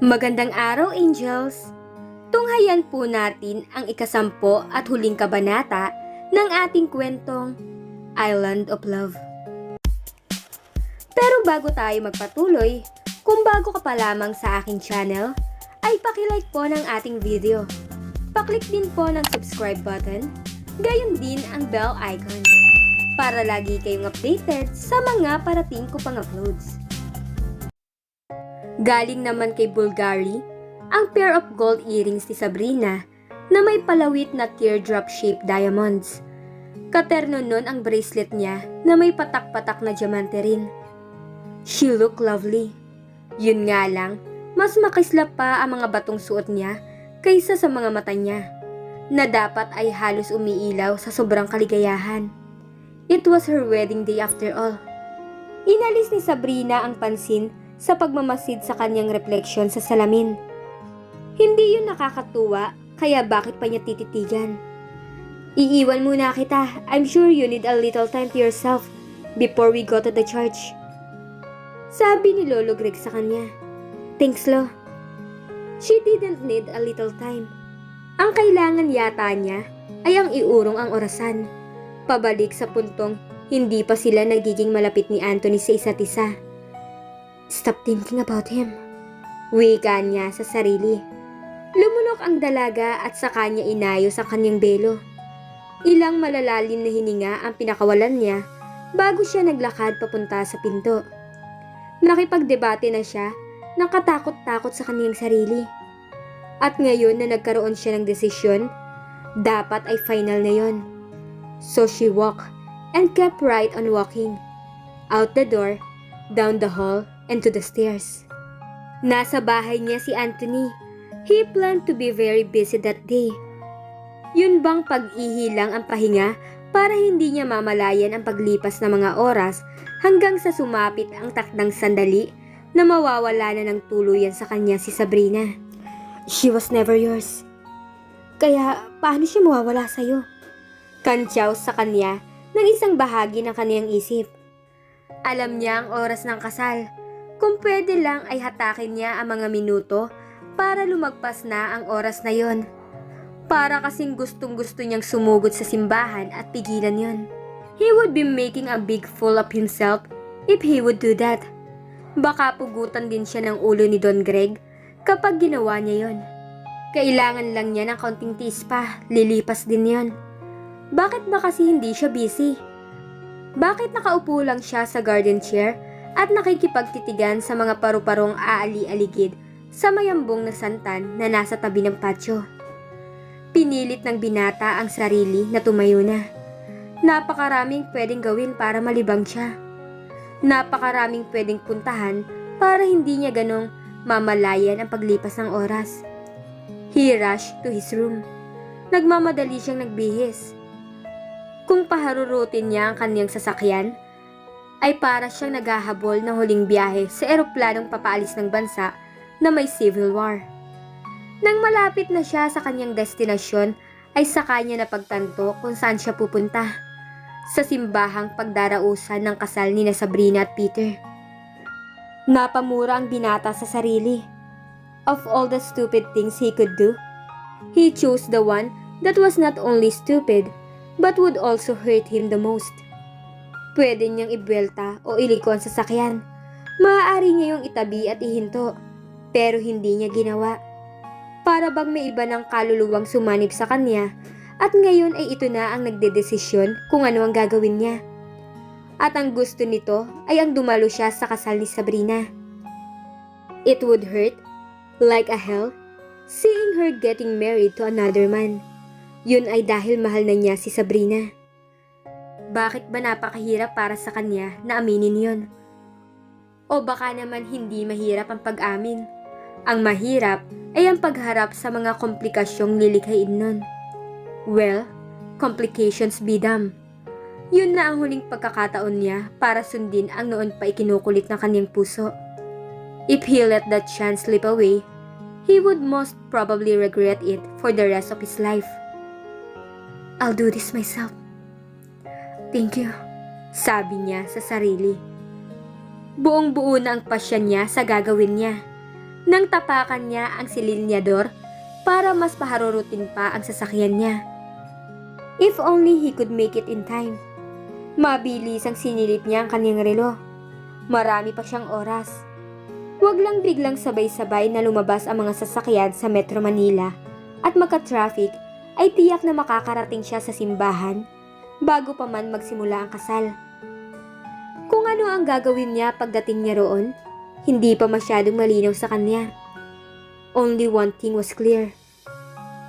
Magandang araw, Angels! Tunghayan po natin ang ikasampo at huling kabanata ng ating kwentong Island of Love. Pero bago tayo magpatuloy, kung bago ka pa lamang sa aking channel, ay pakilike po ng ating video. Paklik din po ng subscribe button, gayon din ang bell icon, para lagi kayong updated sa mga parating ko pang uploads. Galing naman kay Bulgari, ang pair of gold earrings ni Sabrina na may palawit na teardrop-shaped diamonds. Katerno nun ang bracelet niya na may patak-patak na diamante rin. She looked lovely. Yun nga lang, mas makislap pa ang mga batong suot niya kaysa sa mga mata niya, na dapat ay halos umiilaw sa sobrang kaligayahan. It was her wedding day after all. Inalis ni Sabrina ang pansin sa pagmamasid sa kanyang refleksyon sa salamin. Hindi yun nakakatuwa, kaya bakit pa niya tititigan? Iiwan muna kita. I'm sure you need a little time to yourself before we go to the church. Sabi ni Lolo Greg sa kanya. Thanks, Lo. She didn't need a little time. Ang kailangan yata niya ay ang iurong ang orasan, pabalik sa puntong hindi pa sila nagiging malapit ni Anthony sa isa't isa. Stop thinking about him. Wika niya sa sarili. Lumunok ang dalaga at saka niya inayos ang kanyang belo. Ilang malalalim na hininga ang pinakawalan niya bago siya naglakad papunta sa pinto. Nakipagdebate na siya, nakatakot-takot sa kanyang sarili. At ngayon na nagkaroon siya ng desisyon, dapat ay final na yon. So she walked and kept right on walking. Out the door, down the hall, and to the stairs. Nasa bahay niya si Anthony. He planned to be very busy that day. Yun bang pag-ihi lang ang pahinga para hindi niya mamalayan ang paglipas ng mga oras hanggang sa sumapit ang takdang sandali na mawawala na ng tuluyan sa kanya si Sabrina. She was never yours. Kaya paano siya mawawala sa'yo? Kantyaw sa kanya ng isang bahagi ng kaniyang isip. Alam niya ang oras ng kasal. Kung pwede lang ay hatakin niya ang mga minuto para lumagpas na ang oras na yon. Para kasing gustong-gusto niyang sumugod sa simbahan at pigilan yon. He would be making a big fool of himself if he would do that. Baka pugutan din siya ng ulo ni Don Greg kapag ginawa niya yon. Kailangan lang niya ng kaunting tiis pa, lilipas din yon. Bakit ba kasi hindi siya busy? Bakit nakaupo lang siya sa garden chair at nakikipagtitigan sa mga paru-parong aali-aligid sa mayambong na santan na nasa tabi ng patio? Pinilit ng binata ang sarili na tumayo na. Napakaraming pwedeng gawin para malibang siya. Napakaraming pwedeng puntahan para hindi niya ganong mamalayan ang paglipas ng oras. He rushed to his room. Nagmamadali siyang nagbihis. Kung paharurutin niya ang kanyang sasakyan, ay para siyang naghahabol ng huling biyahe sa eroplanong papaalis ng bansa na may civil war. Nang malapit na siya sa kanyang destinasyon, ay saka niya napagtanto kung saan siya pupunta. Sa simbahang pagdarausan ng kasal ni Sabrina at Peter. Napamura ang binata sa sarili. Of all the stupid things he could do, he chose the one that was not only stupid, but would also hurt him the most. Pwede niyang ibwelta o iliko ang sasakyan. Maaari niya yung itabi at ihinto, pero hindi niya ginawa. Para bang may iba ng kaluluwang sumanib sa kanya at ngayon ay ito na ang nagdedesisyon kung ano ang gagawin niya. At ang gusto nito ay ang dumalo siya sa kasal ni Sabrina. It would hurt, like a hell, seeing her getting married to another man. Yun ay dahil mahal na niya si Sabrina. Bakit ba napakahirap para sa kanya na aminin yon? O baka naman hindi mahirap ang pag-amin. Ang mahirap ay ang pagharap sa mga komplikasyong lilikhain nun. Well, complications be damned. Yun na ang huling pagkakataon niya para sundin ang noon pa ikinukulit ng kanyang puso. If he let that chance slip away, he would most probably regret it for the rest of his life. I'll do this myself. Thank you, sabi niya sa sarili. Buong-buo na ang pasya niya sa gagawin niya. nang tapakan niya ang silinyador para mas paharurutin pa ang sasakyan niya. If only he could make it in time. Mabilis ang sinilip niya ang kanyang relo. Marami pa siyang oras. Huwag lang biglang sabay-sabay na lumabas ang mga sasakyan sa Metro Manila at magka-traffic ay tiyak na makakarating siya sa simbahan bago pa man magsimula ang kasal. Kung ano ang gagawin niya pagdating niya roon, hindi pa masyadong malinaw sa kanya. Only one thing was clear.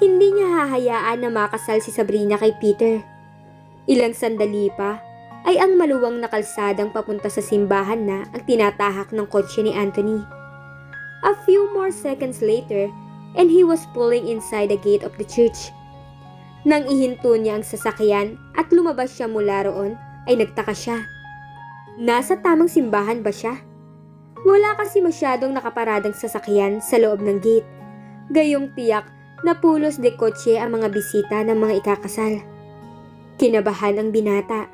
Hindi niya hahayaan na makasal si Sabrina kay Peter. Ilang sandali pa ay ang maluwang na kalsadang papunta sa simbahan na ang tinatahak ng kotse ni Anthony. A few more seconds later and he was pulling inside the gate of the church. Nang ihinto niya ang sasakyan at lumabas siya mula roon ay nagtaka siya. Nasa tamang simbahan ba siya? Wala kasi masyadong nakaparadang sasakyan sa loob ng gate. Gayong tiyak na pulos de kotse ang mga bisita ng mga ikakasal. Kinabahan ang binata.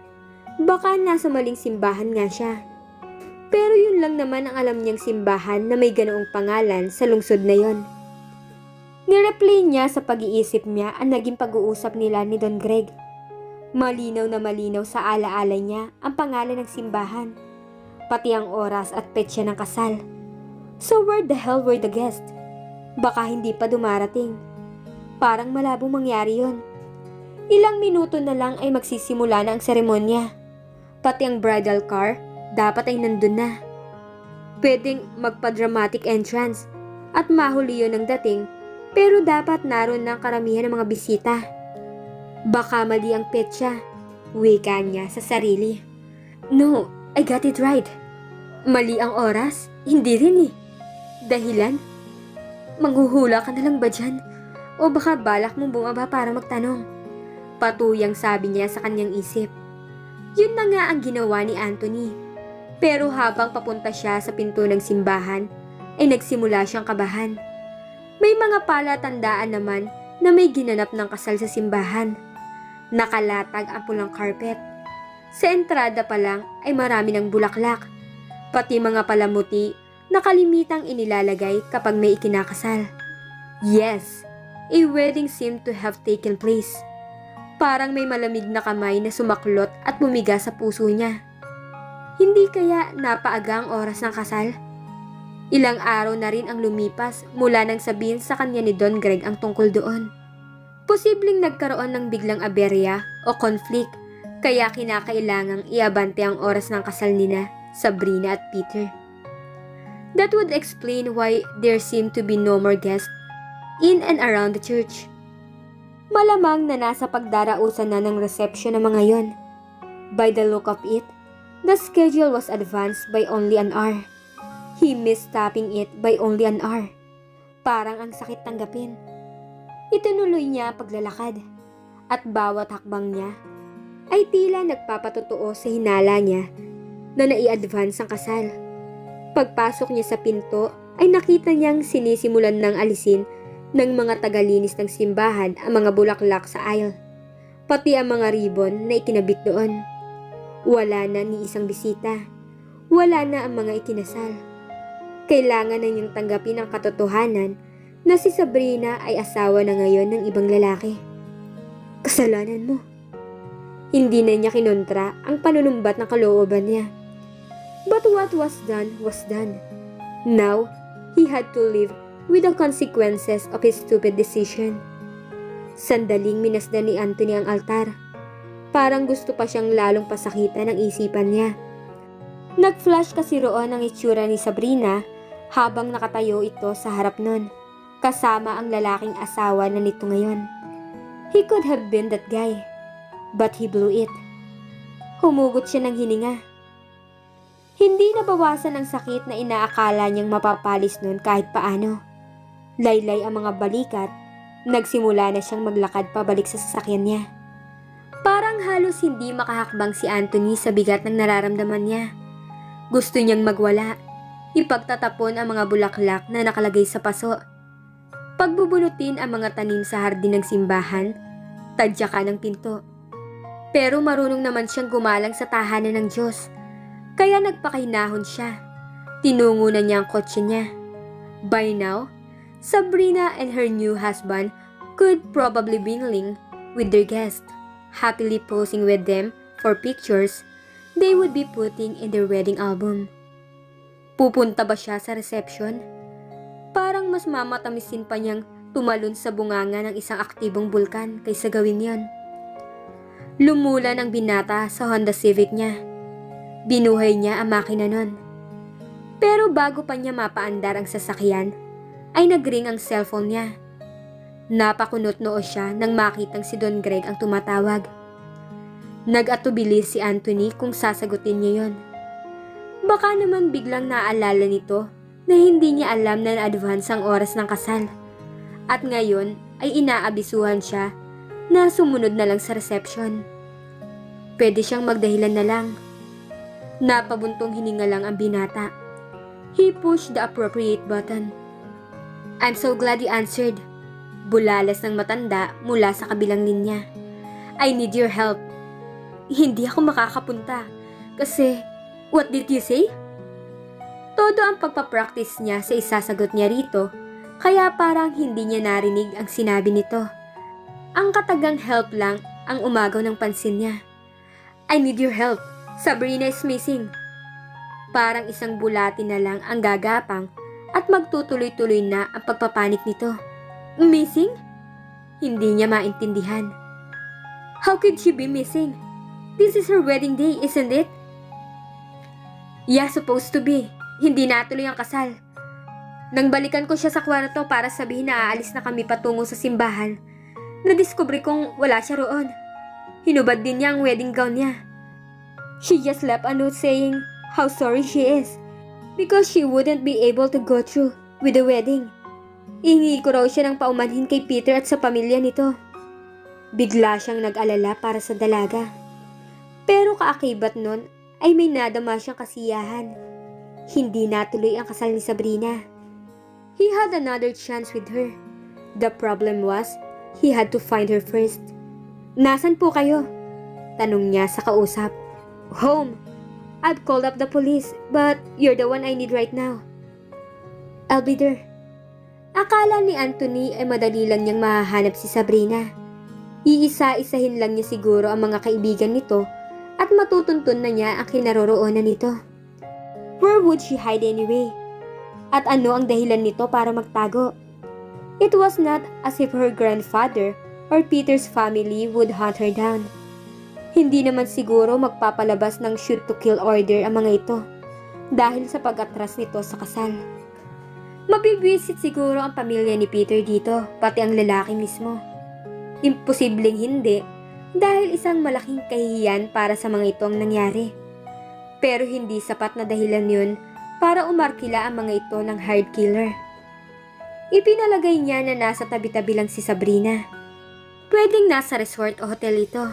Baka nasa maling simbahan nga siya. Pero yun lang naman ang alam niyang simbahan na may ganoong pangalan sa lungsod na yon. Nireplay niya sa pag-iisip niya ang naging pag-uusap nila ni Don Greg. Malinaw na malinaw sa alaala niya ang pangalan ng simbahan, pati ang oras at petsa ng kasal. So where the hell were the guests? Baka hindi pa dumarating. Parang malabong mangyari yon. Ilang minuto na lang ay magsisimula na ang seremonya. Pati ang bridal car, dapat ay nandun na. Pwedeng magpa-dramatic entrance at mahuli yun ang dating, pero dapat naroon na ang karamihan ng mga bisita. Baka mali ang petsa, wika niya sa sarili. No, I got it right. Mali ang oras? Hindi rin eh. Dahilan? Manghuhula ka na lang ba dyan? O baka balak mong bumaba para magtanong? Patuyang sabi niya sa kanyang isip. Yun na nga ang ginawa ni Anthony. Pero habang papunta siya sa pinto ng simbahan, ay nagsimula siyang kabahan. May mga palatandaan naman na may ginanap ng kasal sa simbahan. Nakalatag ang pulang carpet. Sa entrada pa lang ay marami ng bulaklak. Pati mga palamuti na kalimitang inilalagay kapag may ikinakasal. Yes, a wedding seemed to have taken place. Parang may malamig na kamay na sumaklot at bumiga sa puso niya. Hindi kaya napaaga ang oras ng kasal? Ilang araw na rin ang lumipas mula nang sabihin sa kanya ni Don Greg ang tungkol doon. Posibleng nagkaroon ng biglang aberya o conflict kaya kinakailangang iabante ang oras ng kasal nina Sabrina at Peter. That would explain why there seemed to be no more guests in and around the church. Malamang na nasa pagdarausan na ng reception ng mga yon. By the look of it, the schedule was advanced by only an hour. He missed stopping it by only an hour. Parang ang sakit tanggapin. Itinuloy niya paglalakad at bawat hakbang niya ay tila nagpapatotoo sa hinala niya na nai-advance ang kasal. Pagpasok niya sa pinto ay nakita niyang sinisimulan ng alisin ng mga tagalinis ng simbahan ang mga bulaklak sa aisle, pati ang mga ribbon na ikinabit doon. Wala na ni isang bisita. Wala na ang mga ikinasal. Kailangan na niyang tanggapin ang katotohanan na si Sabrina ay asawa na ngayon ng ibang lalaki. Kasalanan mo. Hindi na niya kinontra ang panunumbat ng kalooban niya. But what was done was done. Now, he had to live with the consequences of his stupid decision. Sandaling minasdan ni Anthony ang altar. Parang gusto pa siyang lalong pasakitan ng isipan niya. Nag-flash kasi roon ang itsura ni Sabrina habang nakatayo ito sa harap nun, kasama ang lalaking asawa na nito ngayon. He could have been that guy, but he blew it. Humugot siya ng hininga. Hindi nabawasan ang sakit na inaakala niyang mapapalis nun kahit paano. Laylay ang mga balikat, nagsimula na siyang maglakad pabalik sa sasakyan niya. Parang halos hindi makahakbang si Anthony sa bigat ng nararamdaman niya. Gusto niyang magwala, ipagtatapon ang mga bulaklak na nakalagay sa paso. Pagbubunutin ang mga tanim sa hardin ng simbahan, tadyakan ng pinto. Pero marunong naman siyang gumalang sa tahanan ng Diyos, kaya nagpakahinahon siya. Tinungo na niya ang kotse niya. By now, Sabrina and her new husband could probably mingling with their guests, happily posing with them for pictures they would be putting in their wedding album. Pupunta ba siya sa reception? Parang mas mamatamisin pa niyang tumalon sa bunganga ng isang aktibong bulkan kaysa gawin yon. Lumulan ang binata sa Honda Civic niya. Binuhay niya ang makina nun. Pero bago pa niya mapaandar ang sasakyan, ay nagring ang cellphone niya. Napakunot noo siya nang makitang si Don Greg ang tumatawag. Nag-atubili si Anthony kung sasagutin niya yon. Baka naman biglang naalala nito na hindi niya alam na na-advance ang oras ng kasal. At ngayon ay inaabisuhan siya na sumunod na lang sa reception. Pwede siyang magdahilan na lang. Napabuntong hininga lang ang binata. He pushed the appropriate button. I'm so glad you answered. Bulalas ng matanda mula sa kabilang linya. I need your help. Hindi ako makakapunta. Kasi, what did you say? Todo ang pagpapractice niya sa isasagot niya rito, kaya parang hindi niya narinig ang sinabi nito. Ang katagang help lang ang umagaw ng pansin niya. I need your help. Sabrina is missing. Parang isang bulati na lang ang gagapang at magtutuloy-tuloy na ang pagpapanik nito. Missing? Hindi niya maintindihan. How could she be missing? This is her wedding day, isn't it? Yeah, supposed to be. Hindi natuloy ang kasal. Nang balikan ko siya sa kwarto para sabihin na aalis na kami patungo sa simbahan, nadiskubre kong wala siya roon. Hinubad din niya ang wedding gown niya. She just left a note saying how sorry she is because she wouldn't be able to go through with the wedding. Ihingi ko raw siya ng paumanhin kay Peter at sa pamilya nito. Bigla siyang nag-alala para sa dalaga. Pero kaakibat nun ay may nadama siyang kasiyahan. Hindi natuloy ang kasal ni Sabrina. He had another chance with her. The problem was, he had to find her first. Nasaan po kayo? Tanong niya sa kausap. Home. I've called up the police, but you're the one I need right now. I'll be there. Akala ni Anthony ay madali lang niyang mahahanap si Sabrina. Iisa-isahin lang niya siguro ang mga kaibigan nito at matutuntun na niya ang kinaroroonan nito. Where would she hide anyway? At ano ang dahilan nito para magtago? It was not as if her grandfather or Peter's family would hunt her down. Hindi naman siguro magpapalabas ng shoot to kill order ang mga ito dahil sa pag-atras nito sa kasal. Mabibwisit siguro ang pamilya ni Peter dito, pati ang lalaki mismo. Imposibleng hindi dahil isang malaking kahihiyan para sa mga ito ang nangyari. Pero hindi sapat na dahilan yun para umarkila ang mga ito ng hard killer. Ipinalagay niya na nasa tabi-tabi lang si Sabrina. Pwedeng nasa resort o hotel ito.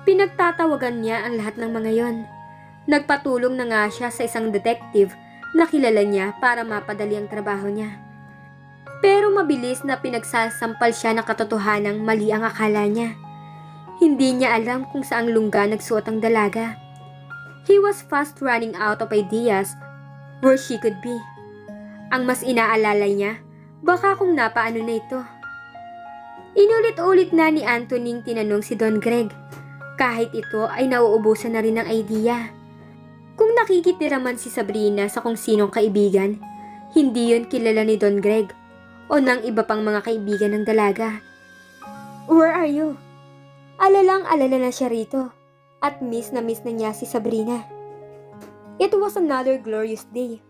Pinagtatawagan niya ang lahat ng mga yon. Nagpatulong na nga siya sa isang detective na kilala niya para mapadali ang trabaho niya. Pero mabilis na pinagsasampal siya ng katotohanang mali ang akala niya. Hindi niya alam kung saang lungga nagsuot ang dalaga. He was fast running out of ideas where she could be. Ang mas inaalala niya, baka kung napaano na ito. Inulit-ulit na ni Anthony tinanong si Don Greg. Kahit ito ay nauubusan na rin ng idea. Kung nakikitira man si Sabrina sa kung sinong kaibigan, hindi yon kilala ni Don Greg o ng iba pang mga kaibigan ng dalaga. Where are you? Alalang-alala na siya rito at miss na niya si Sabrina. It was another glorious day.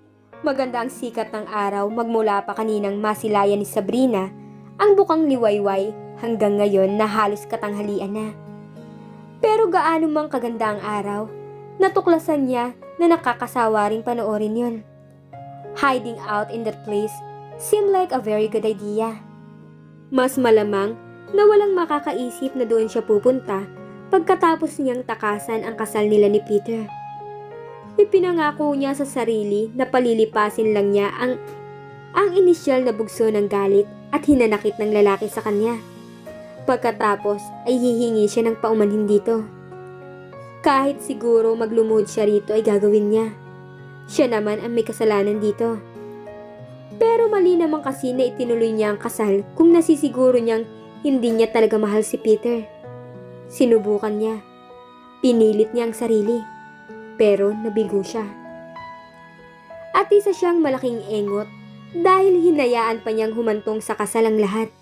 Maganda ang sikat ng araw magmula pa kaninang masilayan ni Sabrina ang bukang liwayway hanggang ngayon na halos katanghalian na. Pero gaano mang kaganda ang araw, natuklasan niya na nakakasawa ring panoorin yon. Hiding out in that place seemed like a very good idea. Mas malamang na walang makakaisip na doon siya pupunta pagkatapos niyang takasan ang kasal nila ni Peter. Ipinangako niya sa sarili na palilipasin lang niya ang inisyal na bugso ng galit at hinanakit ng lalaki sa kanya. Pagkatapos ay hihingi siya ng paumanhin dito. Kahit siguro maglumuhod siya rito ay gagawin niya. Siya naman ang may kasalanan dito. Pero mali naman kasi na itinuloy niya ang kasal kung nasisiguro niyang hindi niya talaga mahal si Peter. Sinubukan niya. Pinilit niya ang sarili. Pero nabigo siya. At isa siyang malaking engot dahil hinayaan pa niyang humantong sa kasal ang lahat.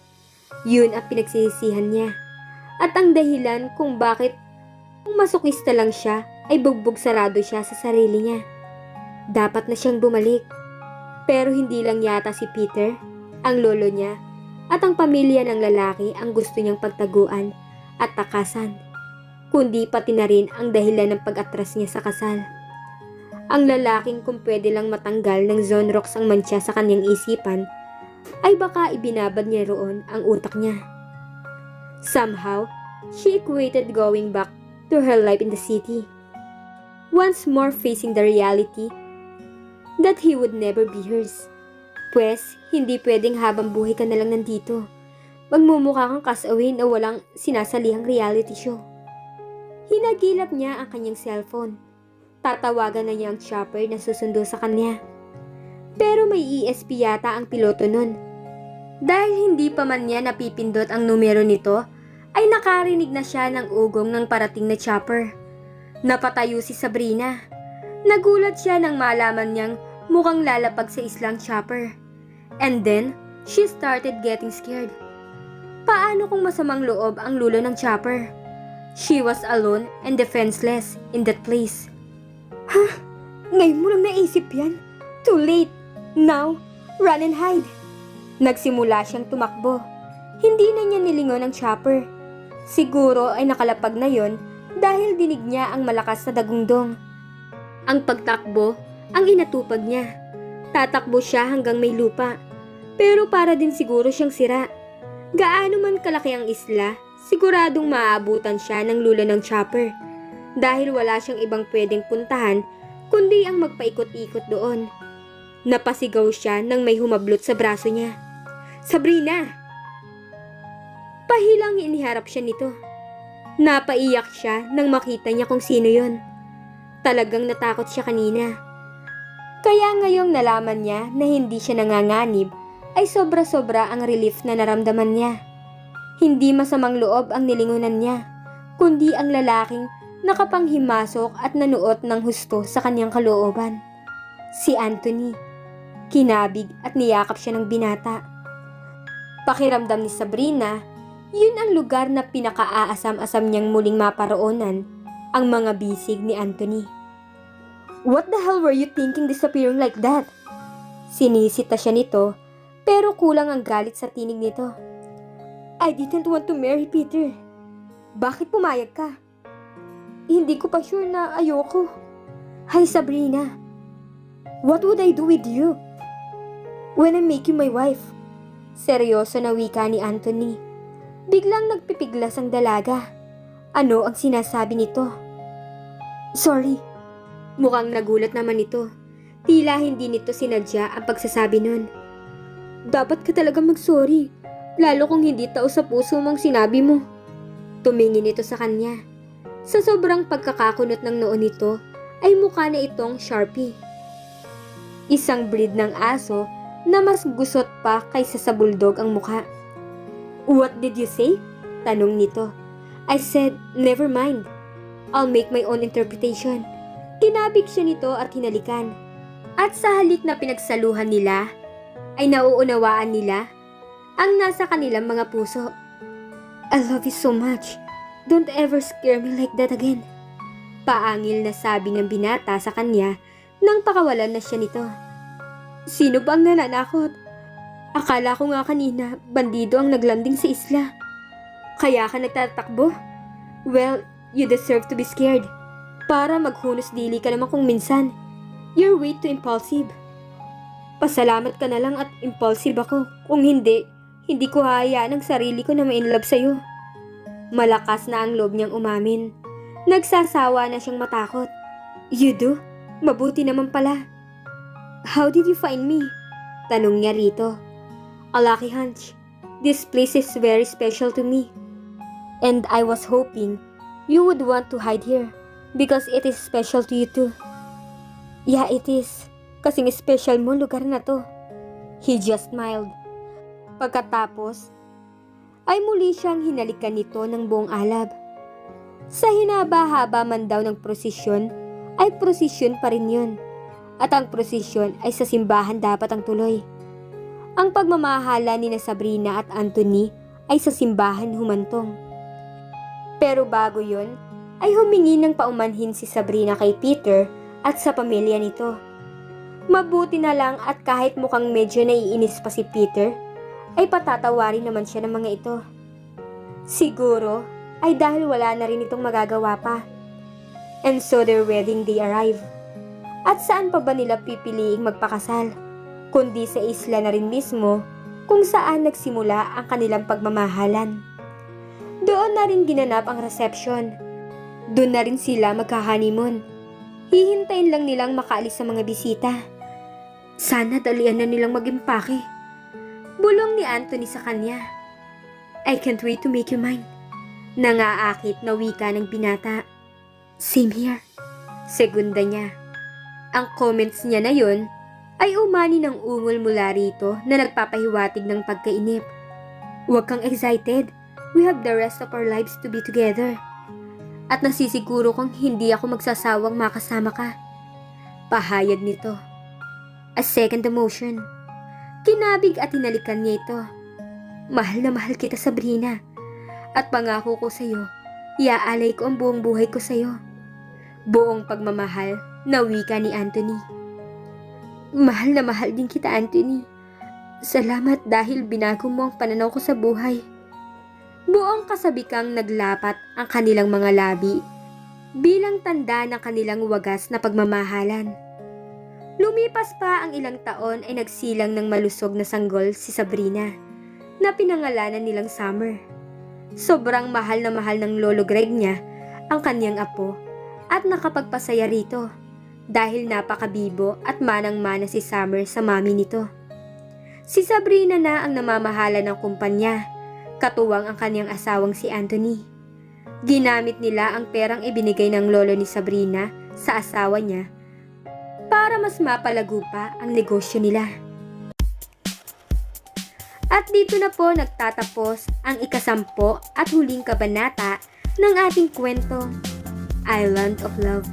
Yun ang pinagsisisihan niya. At ang dahilan kung bakit kung masokista lang siya ay bugbog sarado siya sa sarili niya. Dapat na siyang bumalik. Pero hindi lang yata si Peter, ang lolo niya, at ang pamilya ng lalaki ang gusto niyang pagtaguan at takasan, kundi pati na rin ang dahilan ng pag-atras niya sa kasal. Ang lalaking kung pwede lang matanggal ng Zonrox ang mantsa sa kanyang isipan, ay baka ibinabad niya roon ang utak niya. Somehow, she equated going back to her life in the city, once more facing the reality that he would never be hers. Pwes, hindi pwedeng habang buhay ka na lang nandito. Magmumukha kang castaway na walang sinasalihang reality show. Hinagilap niya ang kanyang cellphone. Tatawagan na niya ang chopper na susundo sa kanya. Pero may ESP yata ang piloto nun. Dahil hindi pa man niya napipindot ang numero nito, ay nakarinig na siya ng ugong ng parating na chopper. Napatayo si Sabrina. Nagulat siya nang malaman niyang mukhang lalapag sa islang chopper. And then, she started getting scared. Paano kung masamang loob ang lulo ng chopper? She was alone and defenseless in that place. Ngayon mo lang naisip yan? Too late. Now, run and hide. Nagsimula siyang tumakbo. Hindi na niya nilingon ang chopper. Siguro ay nakalapag na yon dahil dinig niya ang malakas na dagundong. Ang pagtakbo ang inatupag niya. Tatakbo siya hanggang may lupa. Pero para din siguro siyang sira. Gaano man kalaki ang isla, siguradong maaabutan siya ng lula ng chopper. Dahil wala siyang ibang pwedeng puntahan kundi ang magpaikot-ikot doon. Napasigaw siya nang may humablot sa braso niya. Sabrina! Pahilang iniharap siya nito. Napaiyak siya nang makita niya kung sino yon. Talagang natakot siya kanina. Kaya ngayong nalaman niya na hindi siya nanganganib, ay sobra-sobra ang relief na naramdaman niya. Hindi masamang loob ang nilingunan niya, kundi ang lalaking nakapanghimasok at nanuot ng husto sa kanyang kalooban. Si Anthony. Kinabig at niyakap siya ng binata. Pakiramdam ni Sabrina, yun ang lugar na pinakaaasam-asam niyang muling maparoonan, ang mga bisig ni Anthony. What the hell were you thinking disappearing like that? Sinisita siya nito, pero kulang ang galit sa tinig nito. I didn't want to marry Peter. Bakit pumayag ka? Hindi ko pa sure na ayoko. Hi Sabrina. What would I do with you when I make you my wife? Seryoso na wika ni Anthony. Biglang nagpipiglas ang dalaga. Ano ang sinasabi nito? Sorry. Mukhang nagulat naman ito. Tila hindi nito sinadya ang pagsasabi nun. Dapat ka talaga mag-sorry. Lalo kung hindi tao sa puso mong sinabi mo. Tumingin ito sa kanya. Sa sobrang pagkakakunot ng noo nito, ay mukha na itong Sharpie. Isang breed ng aso na mas gusot pa kaysa sa bulldog ang mukha. What did you say? Tanong nito. I said, never mind. I'll make my own interpretation. Kinabig siya nito at hinalikan. At sa halik na pinagsaluhan nila, ay nauunawaan nila ang nasa kanilang mga puso. I love you so much. Don't ever scare me like that again. Paangil na sabi ng binata sa kanya nang pakawalan na siya nito. Sino ba ang nananakot? Akala ko nga kanina bandido ang naglanding sa isla. Kaya ka nagtatakbo? Well, you deserve to be scared. Para maghunos dili ka naman kung minsan. You're way too impulsive. Pasalamat ka na lang at impulsive ako. Kung hindi, hindi ko hahayaan ang sarili ko na ma-inlove sa'yo. Malakas na ang loob niyang umamin. Nagsasawa na siyang matakot. You do? Mabuti naman pala. How did you find me? Tanong niya rito. A lucky hunch. This place is very special to me. And I was hoping you would want to hide here because it is special to you too. Yeah, it is. Kasing special mo lugar na to. He just smiled. Pagkatapos, ay muli siyang hinalikan nito ng buong alab. Sa hinaba-haba man daw ng prosesyon, ay prosesyon pa rin yun. At ang prosesyon ay sa simbahan dapat ang tuloy. Ang pagmamahala ni na Sabrina at Anthony ay sa simbahan humantong. Pero bago yun, ay humingi ng paumanhin si Sabrina kay Peter at sa pamilya nito. Mabuti na lang at kahit mukhang medyo naiinis pa si Peter, ay patatawarin naman siya ng mga ito. Siguro ay dahil wala na rin itong magagawa pa. And so their wedding day arrived. At saan pa ba nila pipiliing magpakasal? Kundi sa isla na rin mismo kung saan nagsimula ang kanilang pagmamahalan. Doon na rin ginanap ang reception. Doon na rin sila magka-honeymoon. Hihintayin lang nilang makaalis sa mga bisita. Sana dalian na nilang mag-impake. Bulong ni Anthony sa kanya. I can't wait to make you mine. Nangaakit na wika ng binata. Same here. Segunda niya. Ang comments niya na yun ay umani ng ungol mula rito na nagpapahiwatig ng pagkainip. Huwag kang excited. We have the rest of our lives to be together. At nasisiguro kong hindi ako magsasawang makasama ka. Pahayag nito. A second emotion. Kinabig at hinalikan niya ito. Mahal na mahal kita, Sabrina. At pangako ko sa'yo, iaalay ko ang buong buhay ko sa'yo. Buong pagmamahal na wika ni Anthony. Mahal na mahal din kita, Anthony. Salamat dahil binago mo ang pananaw ko sa buhay. Buong kasabikang naglapat ang kanilang mga labi bilang tanda ng kanilang wagas na pagmamahalan. Lumipas pa ang ilang taon ay nagsilang ng malusog na sanggol si Sabrina na pinangalanan nilang Summer. Sobrang mahal na mahal ng lolo Greg niya ang kanyang apo at nakapagpasaya rito dahil napakabibo at manang-mana si Summer sa mami nito. Si Sabrina na ang namamahala ng kumpanya, katuwang ang kanyang asawang si Anthony. Ginamit nila ang perang ibinigay ng lolo ni Sabrina sa asawa niya para mas mapalago pa ang negosyo nila. At dito na po nagtatapos ang ikasampo at huling kabanata ng ating kwento, Island of Love.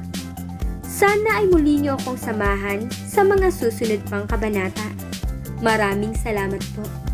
Sana ay muli niyo akong samahan sa mga susunod pang kabanata. Maraming salamat po.